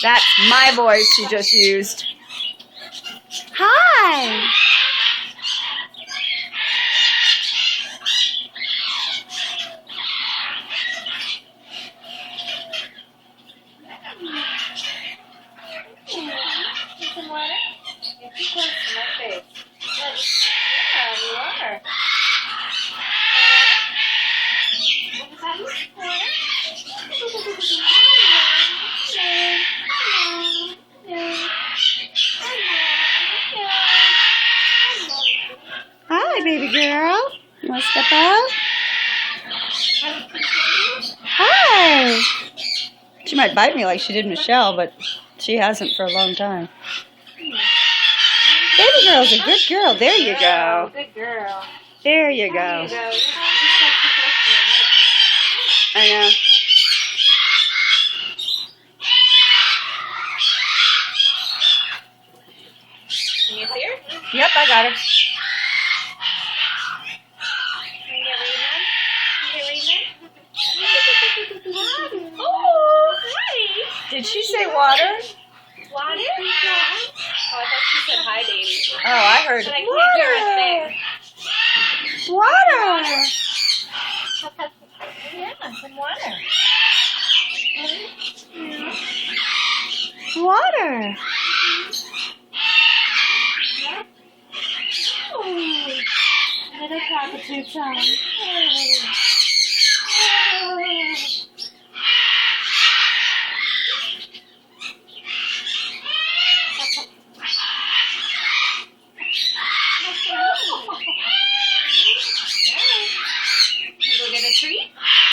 That's my voice she just used. Hi. Some water? You're too close to my face. Yeah, you are. Hi, baby girl. You want to step out? Hi. She might bite me like she did Michelle, but she hasn't for a long time. Baby girl's a good girl. There you go. Good girl. There you go. There you go. I know. Can you see her? Yep, I got her. Can you read them? Oh, hi. Did she say water? Water? Oh, I thought she said hi, baby. Oh, I heard But I can't hear a thing. water. Yeah, some water. Water. Oh, little cockatoo tongue.